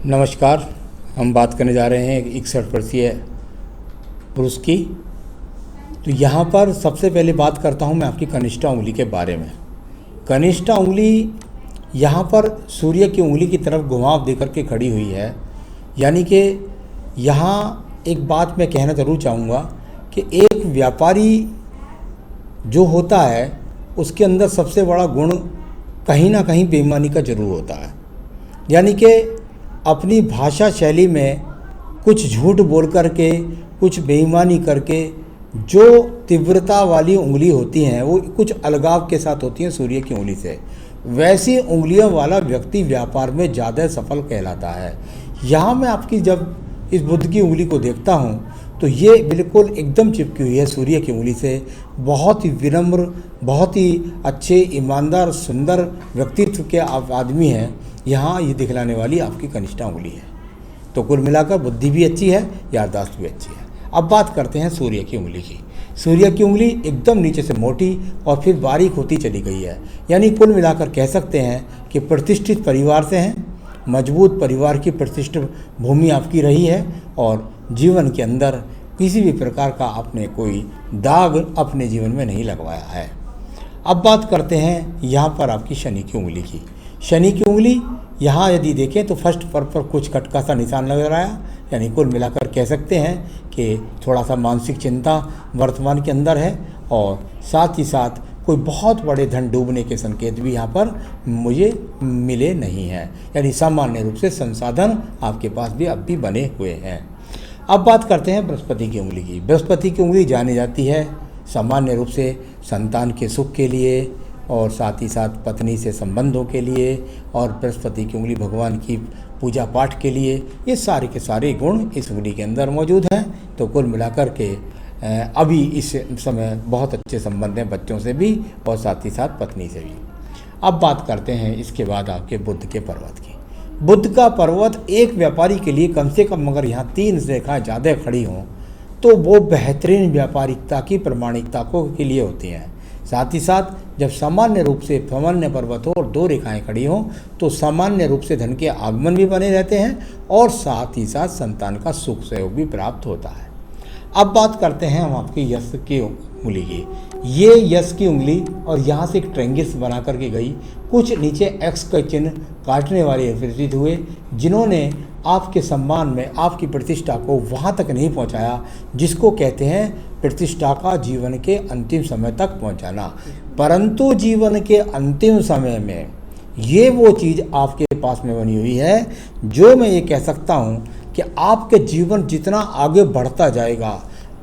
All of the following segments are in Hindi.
नमस्कार। हम बात करने जा रहे हैं 61 वर्षीय पुरुष की। तो यहाँ पर सबसे पहले बात करता हूँ मैं आपकी कनिष्ठा उंगली के बारे में। कनिष्ठा उंगली यहाँ पर सूर्य की उंगली की तरफ घुमाव देकर के खड़ी हुई है। यानी कि यहाँ एक बात मैं कहना ज़रूर चाहूँगा कि एक व्यापारी जो होता है उसके अंदर सबसे बड़ा गुण कहीं ना कहीं बेईमानी का जरूर होता है। यानी कि अपनी भाषा शैली में कुछ झूठ बोल करके, कुछ बेईमानी करके जो तीव्रता वाली उंगली होती हैं वो कुछ अलगाव के साथ होती हैं सूर्य की उंगली से। वैसी उंगलियों वाला व्यक्ति व्यापार में ज़्यादा सफल कहलाता है। यहाँ मैं आपकी जब इस बुद्ध की उंगली को देखता हूँ तो ये बिल्कुल एकदम चिपकी हुई है सूर्य की उंगली से। बहुत ही विनम्र, बहुत ही अच्छे, ईमानदार, सुंदर व्यक्तित्व के आप आदमी हैं। यहाँ ये दिखलाने वाली आपकी कनिष्ठा उंगली है। तो कुल मिलाकर बुद्धि भी अच्छी है, याददाश्त भी अच्छी है। अब बात करते हैं सूर्य की उंगली की। सूर्य की उंगली एकदम नीचे से मोटी और फिर बारीक होती चली गई है। यानी कुल मिलाकर कह सकते हैं कि प्रतिष्ठित परिवार से हैं, मजबूत परिवार की प्रतिष्ठित भूमि आपकी रही है और जीवन के अंदर किसी भी प्रकार का आपने कोई दाग अपने जीवन में नहीं लगवाया है। अब बात करते हैं यहाँ पर आपकी शनि की उंगली की। शनि की उंगली यहाँ यदि देखें तो फर्स्ट पर कुछ खटका सा निशान लग रहा है। यानी कुल मिलाकर कह सकते हैं कि थोड़ा सा मानसिक चिंता वर्तमान के अंदर है और साथ ही साथ कोई बहुत बड़े धन डूबने के संकेत भी यहाँ पर मुझे मिले नहीं हैं। यानी सामान्य रूप से संसाधन आपके पास भी अब भी बने हुए हैं। अब बात करते हैं बृहस्पति की उंगली की। बृहस्पति की उंगली जानी जाती है सामान्य रूप से संतान के सुख के लिए और साथ ही साथ पत्नी से संबंधों के लिए, और बृहस्पति की उंगली भगवान की पूजा पाठ के लिए। ये सारे के सारे गुण इस उंगली के अंदर मौजूद हैं। तो कुल मिलाकर के अभी इस समय बहुत अच्छे संबंध हैं बच्चों से भी और साथ ही साथ पत्नी से भी। अब बात करते हैं इसके बाद आपके बुध के पर्वत की। बुध का पर्वत एक व्यापारी के लिए कम से कम अगर यहाँ 3 रेखाएं ज़्यादा खड़ी हों तो वो बेहतरीन व्यापारिकता की प्रमाणिकता के लिए होती हैं। साथ ही साथ जब सामान्य रूप से सामान्य पर्वत हो और 2 रेखाएं खड़ी हों तो सामान्य रूप से धन के आगमन भी बने रहते हैं और साथ ही साथ संतान का सुख सहयोग भी प्राप्त होता है। अब बात करते हैं हम आपकी यश की उंगली की। ये यश की उंगली और यहाँ से एक ट्रेंगिस बना करके गई। कुछ नीचे एक्स का चिन्ह काटने वाले प्रतीत हुए जिन्होंने आपके सम्मान में आपकी प्रतिष्ठा को वहाँ तक नहीं पहुँचाया जिसको कहते हैं प्रतिष्ठा का जीवन के अंतिम समय तक पहुँचाना। परंतु जीवन के अंतिम समय में ये वो चीज़ आपके पास में बनी हुई है जो मैं ये कह सकता हूँ कि आपके जीवन जितना आगे बढ़ता जाएगा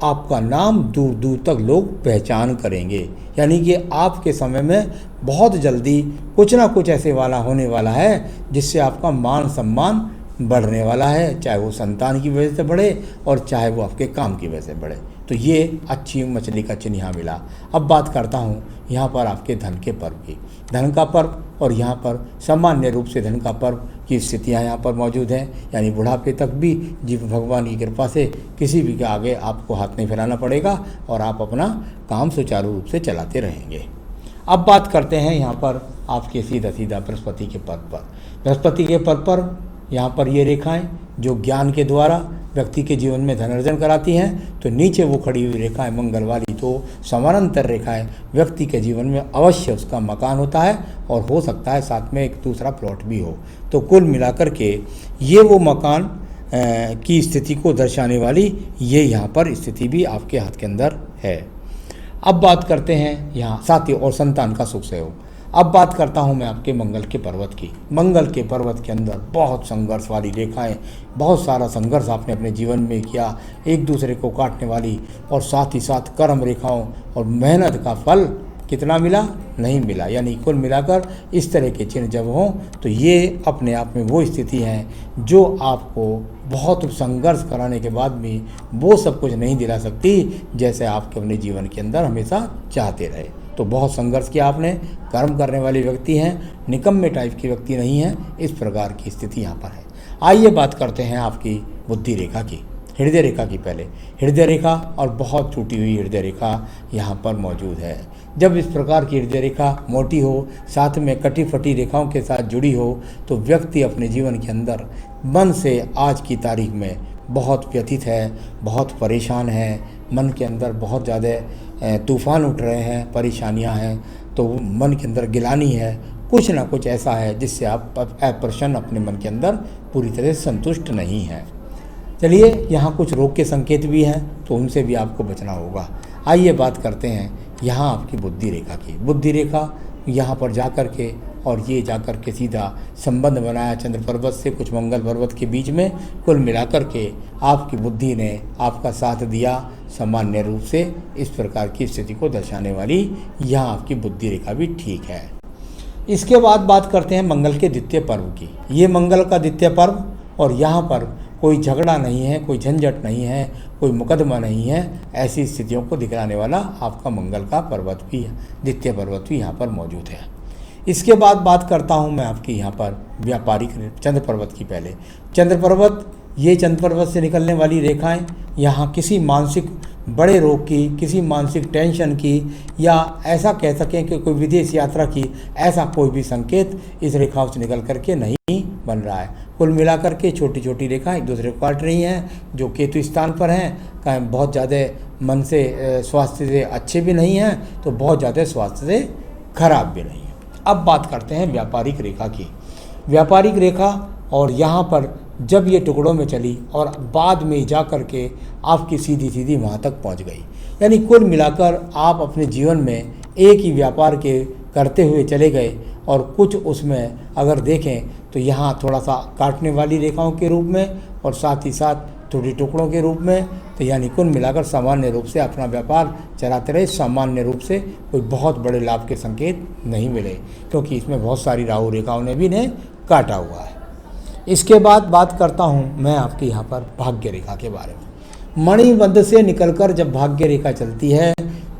आपका नाम दूर दूर तक लोग पहचान करेंगे। यानी कि आपके समय में बहुत जल्दी कुछ ना कुछ ऐसे वाला होने वाला है जिससे आपका मान सम्मान बढ़ने वाला है, चाहे वो संतान की वजह से बढ़े और चाहे वो आपके काम की वजह से बढ़े। तो ये अच्छी मछली का चिन्ह यहाँ मिला। अब बात करता हूँ यहाँ पर आपके धन के पर्व की। धन का पर्व और यहाँ पर सामान्य रूप से धन का पर्व की स्थितियाँ यहाँ पर मौजूद हैं। यानी बुढ़ापे तक भी जीव भगवान की कृपा से किसी भी के आगे आपको हाथ नहीं फैलाना पड़ेगा और आप अपना काम सुचारू रूप से चलाते रहेंगे। अब बात करते हैं यहाँ पर आपके सीधा सीधा बृहस्पति के पर्व पर। बृहस्पति के पर्व पर यहाँ पर ये रेखाएं जो ज्ञान के द्वारा व्यक्ति के जीवन में धन अर्जन कराती हैं, तो नीचे वो खड़ी हुई रेखाएं मंगल वाली, तो समानांतर रेखाएं व्यक्ति के जीवन में अवश्य उसका मकान होता है और हो सकता है साथ में एक दूसरा प्लॉट भी हो। तो कुल मिलाकर के ये वो मकान की स्थिति को दर्शाने वाली ये यहाँ पर स्थिति भी आपके हाथ के अंदर है। अब बात करते हैं यहाँ साथी और संतान का सुख सहयोग। अब बात करता हूँ मैं आपके मंगल के पर्वत की। मंगल के पर्वत के अंदर बहुत संघर्ष वाली रेखाएं, बहुत सारा संघर्ष आपने अपने जीवन में किया, एक दूसरे को काटने वाली, और साथ ही साथ कर्म रेखाओं और मेहनत का फल कितना मिला, नहीं मिला। यानी कुल मिलाकर इस तरह के चिन्ह जब हों तो ये अपने आप में वो स्थिति है जो आपको बहुत संघर्ष कराने के बाद भी वो सब कुछ नहीं दिला सकती जैसे आपके अपने जीवन के अंदर हमेशा चाहते रहे। तो बहुत संघर्ष किया आपने, कर्म करने वाले व्यक्ति हैं, निकम्मे टाइप के व्यक्ति नहीं हैं, इस प्रकार की स्थिति यहाँ पर है। आइए बात करते हैं आपकी बुद्धि रेखा की। हृदय रेखा की पहले हृदय रेखा और बहुत टूटी हुई हृदय रेखा यहाँ पर मौजूद है। जब इस प्रकार की हृदय रेखा मोटी हो, साथ में कटी फटी रेखाओं के साथ जुड़ी हो, तो व्यक्ति अपने जीवन के अंदर मन से आज की तारीख में बहुत व्यथित है, बहुत परेशान है, मन के अंदर बहुत ज़्यादा तूफान उठ रहे हैं, परेशानियां हैं, तो मन के अंदर गिलानी है, कुछ ना कुछ ऐसा है जिससे आप अप्रसन्न अपने मन के अंदर पूरी तरह से संतुष्ट नहीं हैं। चलिए, यहाँ कुछ रोग के संकेत भी हैं, तो उनसे भी आपको बचना होगा। आइए बात करते हैं यहाँ आपकी बुद्धि रेखा की। बुद्धि रेखा यहाँ पर जा कर के और ये जा कर के सीधा संबंध बनाया चंद्र पर्वत से, कुछ मंगल पर्वत के बीच में, कुल मिलाकर के आपकी बुद्धि ने आपका साथ दिया। सामान्य रूप से इस प्रकार की स्थिति को दर्शाने वाली यहाँ आपकी बुद्धि रेखा भी ठीक है। इसके बाद बात करते हैं मंगल के द्वितीय पर्व की। ये मंगल का द्वितीय पर्व, और यहाँ पर कोई झगड़ा नहीं है, कोई झंझट नहीं है, कोई मुकदमा नहीं है, ऐसी स्थितियों को दिखलाने वाला आपका मंगल का पर्वत भी, द्वितीय पर्वत भी यहाँ पर मौजूद है। इसके बाद बात करता हूँ मैं आपकी यहाँ पर व्यापारिक चंद्र पर्वत की। पहले चंद्र पर्वत, ये चंद्र पर्वत से निकलने वाली रेखाएं यहाँ किसी मानसिक बड़े रोग की, किसी मानसिक टेंशन की, या ऐसा कह सकें कि कोई विदेश यात्रा की, ऐसा कोई भी संकेत इस रेखाओं से निकल करके नहीं बन रहा है। कुल मिलाकर के छोटी छोटी रेखाएं एक दूसरे को काट रही हैं, जो केतु स्थान पर हैं, बहुत ज़्यादा मन से स्वास्थ्य से अच्छे भी नहीं हैं, तो बहुत ज़्यादा स्वास्थ्य से खराब भी नहीं है। अब बात करते हैं व्यापारिक रेखा की। व्यापारिक रेखा, और यहाँ पर जब ये टुकड़ों में चली और बाद में जा कर के आपकी सीधी सीधी वहाँ तक पहुँच गई, यानी कुल मिलाकर आप अपने जीवन में एक ही व्यापार के करते हुए चले गए, और कुछ उसमें अगर देखें तो यहाँ थोड़ा सा काटने वाली रेखाओं के रूप में और साथ ही साथ थोड़ी टुकड़ों के रूप में, तो यानी कुल मिलाकर सामान्य रूप से अपना व्यापार चलाते रहे। सामान्य रूप से कोई बहुत बड़े लाभ के संकेत नहीं मिले, क्योंकि इसमें बहुत सारी राहु रेखाओं ने भी इन्हें काटा हुआ है। इसके बाद बात करता हूँ मैं आपके यहाँ पर भाग्य रेखा के बारे में। मणिबंध से निकलकर जब भाग्य रेखा चलती है,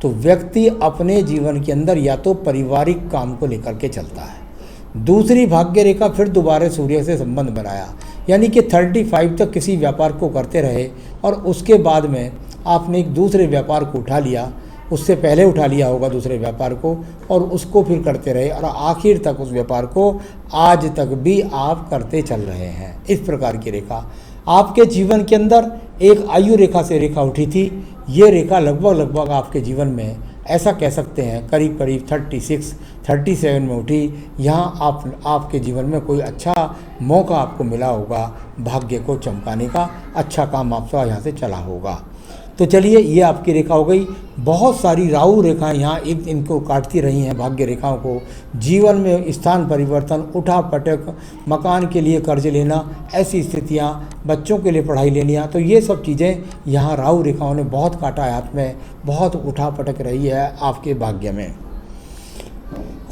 तो व्यक्ति अपने जीवन के अंदर या तो पारिवारिक काम को लेकर के चलता है। दूसरी भाग्य रेखा फिर दोबारा सूर्य से संबंध बनाया, यानी कि 35 तक किसी व्यापार को करते रहे, और उसके बाद में आपने एक दूसरे व्यापार को उठा लिया, उससे पहले उठा लिया होगा दूसरे व्यापार को, और उसको फिर करते रहे, और आखिर तक उस व्यापार को आज तक भी आप करते चल रहे हैं। इस प्रकार की रेखा आपके जीवन के अंदर एक आयु रेखा से रेखा उठी थी। ये रेखा लगभग आपके जीवन में ऐसा कह सकते हैं करीब 36-37 में उठी। यहाँ आपके जीवन में कोई अच्छा मौका आपको मिला होगा, भाग्य को चमकाने का अच्छा काम आपका यहाँ से चला होगा। तो चलिए, ये आपकी रेखा हो गई। बहुत सारी राहु रेखाएं यहाँ इनको काटती रही हैं, भाग्य रेखाओं को। जीवन में स्थान परिवर्तन, उठा पटक, मकान के लिए कर्ज लेना, ऐसी स्थितियाँ, बच्चों के लिए पढ़ाई लेनियाँ, तो ये सब चीज़ें यहाँ राहु रेखाओं ने बहुत काटा है, हाथ में बहुत उठा पटक रही है आपके भाग्य में।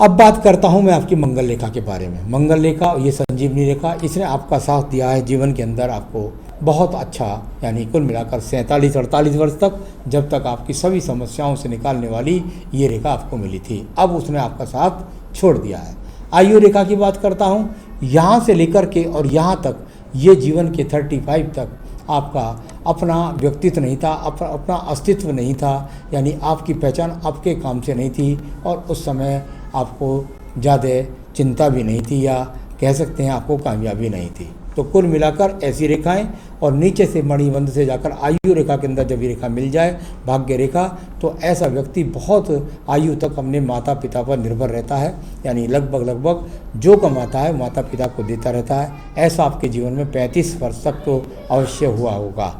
अब बात करता हूँ मैं आपकी मंगल रेखा के बारे में। मंगल रेखा, ये संजीवनी रेखा, इसने आपका साथ दिया है जीवन के अंदर आपको बहुत अच्छा, यानी कुल मिलाकर 47-48 वर्ष तक, जब तक आपकी सभी समस्याओं से निकालने वाली ये रेखा आपको मिली थी। अब उसने आपका साथ छोड़ दिया है। आयु रेखा की बात करता हूँ, यहाँ से लेकर के और यहाँ तक, ये जीवन के 35 तक आपका अपना व्यक्तित्व नहीं था, अपना अस्तित्व नहीं था, यानी आपकी पहचान आपके काम से नहीं थी, और उस समय आपको ज़्यादा चिंता भी नहीं थी, या कह सकते हैं आपको कामयाबी नहीं थी। तो कुल मिलाकर ऐसी रेखाएं, और नीचे से मणिबंध से जाकर आयु रेखा के अंदर जब ये रेखा मिल जाए, भाग्य रेखा, तो ऐसा व्यक्ति बहुत आयु तक अपने माता पिता पर निर्भर रहता है, यानी लगभग जो कमाता है माता पिता को देता रहता है। ऐसा आपके जीवन में 35 वर्ष तक तो अवश्य हुआ होगा।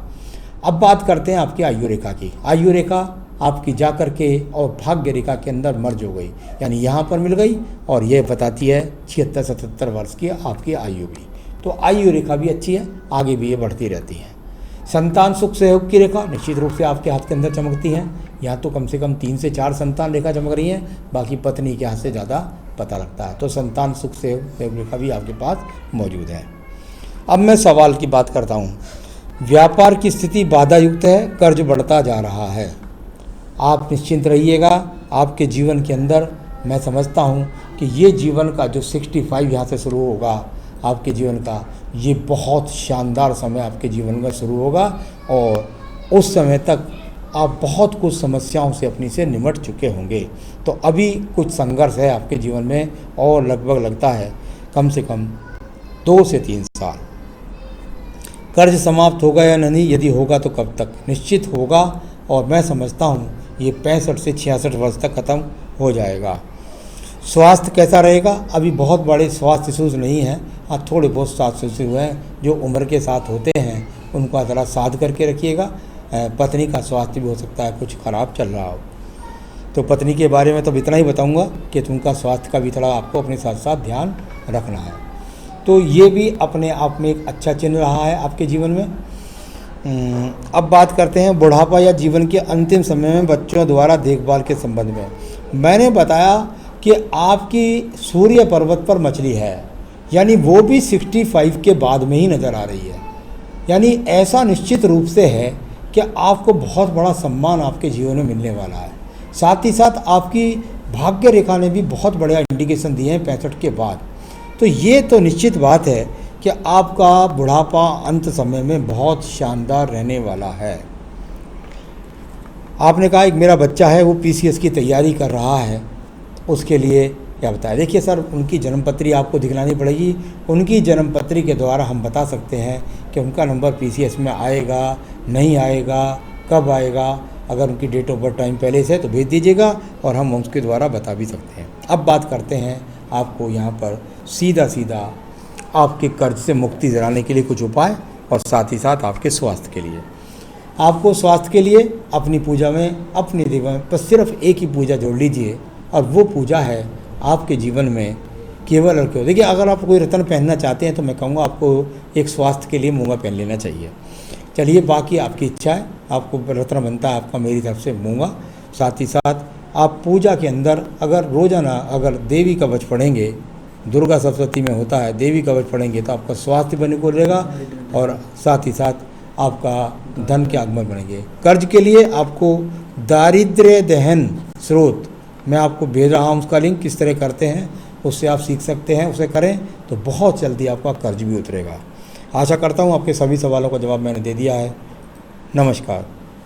अब बात करते हैं आपकी आयु रेखा की। आयु रेखा आपकी जा कर के और भाग्य रेखा के अंदर मर्ज हो गई, यानी यहाँ पर मिल गई, और ये बताती है 76-77 वर्ष की आपकी आयु भी। तो आयु रेखा भी अच्छी है, आगे भी ये बढ़ती रहती है। संतान सुख सहयोग की रेखा निश्चित रूप से आपके हाथ के अंदर चमकती है। यहाँ तो कम से कम 3 से 4 संतान रेखा चमक रही हैं, बाकी पत्नी के हाथ से ज़्यादा पता लगता है। तो संतान सुख सहयोग रेखा भी आपके पास मौजूद है। अब मैं सवाल की बात करता हूँ। व्यापार की स्थिति बाधा युक्त है, कर्ज बढ़ता जा रहा है। आप निश्चिंत रहिएगा, आपके जीवन के अंदर मैं समझता हूँ कि ये जीवन का जो 65 यहाँ से शुरू होगा आपके जीवन का, ये बहुत शानदार समय आपके जीवन में शुरू होगा और उस समय तक आप बहुत कुछ समस्याओं से अपनी से निमट चुके होंगे। तो अभी कुछ संघर्ष है आपके जीवन में और लगभग लगता है कम से कम 2 से 3 साल। कर्ज समाप्त होगा या नहीं, यदि होगा तो कब तक? निश्चित होगा और मैं समझता हूँ ये 65 से 66 वर्ष तक ख़त्म हो जाएगा। स्वास्थ्य कैसा रहेगा? अभी बहुत बड़े स्वास्थ्य इश्यूज नहीं हैं, हाँ थोड़े बहुत स्वास्थ्य इश्यूज हैं जो उम्र के साथ होते हैं, उनका ज़रा साध करके रखिएगा। पत्नी का स्वास्थ्य भी हो सकता है कुछ ख़राब चल रहा हो, तो पत्नी के बारे में तो इतना ही बताऊंगा कि उनका स्वास्थ्य का भी थोड़ा आपको अपने साथ साथ ध्यान रखना है। तो ये भी अपने आप में एक अच्छा चिन्ह रहा है आपके जीवन में। अब बात करते हैं बुढ़ापा या जीवन के अंतिम समय में बच्चों द्वारा देखभाल के संबंध में। मैंने बताया कि आपकी सूर्य पर्वत पर मछली है, यानी वो भी 65 के बाद में ही नज़र आ रही है। यानी ऐसा निश्चित रूप से है कि आपको बहुत बड़ा सम्मान आपके जीवन में मिलने वाला है। साथ ही साथ आपकी भाग्य रेखा ने भी बहुत बढ़िया इंडिकेशन दिए हैं 65 के बाद। तो ये तो निश्चित बात है कि आपका बुढ़ापा अंत समय में बहुत शानदार रहने वाला है। आपने कहा एक मेरा बच्चा है वो PCS की तैयारी कर रहा है, उसके लिए क्या बताया? देखिए सर, उनकी जन्मपत्री आपको दिखलानी पड़ेगी। उनकी जन्मपत्री के द्वारा हम बता सकते हैं कि उनका नंबर PCS में आएगा नहीं आएगा, कब आएगा। अगर उनकी डेट ऑफ बर्थ टाइम पहले से है तो भेज दीजिएगा और हम उसके द्वारा बता भी सकते हैं। अब बात करते हैं आपको यहाँ पर सीधा सीधा आपके कर्ज से मुक्ति दिलाने के लिए कुछ उपाय और साथ ही साथ आपके स्वास्थ्य के लिए। आपको स्वास्थ्य के लिए अपनी पूजा में, अपने देवा में बस सिर्फ एक ही पूजा जोड़ लीजिए और वो पूजा है आपके जीवन में केवल और केवल। देखिए, अगर आप कोई रत्न पहनना चाहते हैं तो मैं कहूँगा आपको एक स्वास्थ्य के लिए मूंगा पहन लेना चाहिए। चलिए, बाकी आपकी इच्छा है, आपको रत्न बनता है आपका मेरी तरफ से मूंगा। साथ ही साथ आप पूजा के अंदर अगर रोज़ाना अगर देवी कवच पढ़ेंगे, दुर्गा सप्तशती में होता है देवी कवच पढ़ेंगे, तो आपका स्वास्थ्य बने को रहेगा और साथ ही साथ आपका धन के आगमन बनेंगे। कर्ज के लिए आपको दारिद्र्य दहन स्रोत मैं आपको भेज रहा हूँ, उसका लिंक किस तरह करते हैं उससे आप सीख सकते हैं। उसे करें तो बहुत जल्दी आपका कर्ज भी उतरेगा। आशा करता हूँ आपके सभी सवालों का जवाब मैंने दे दिया है। नमस्कार।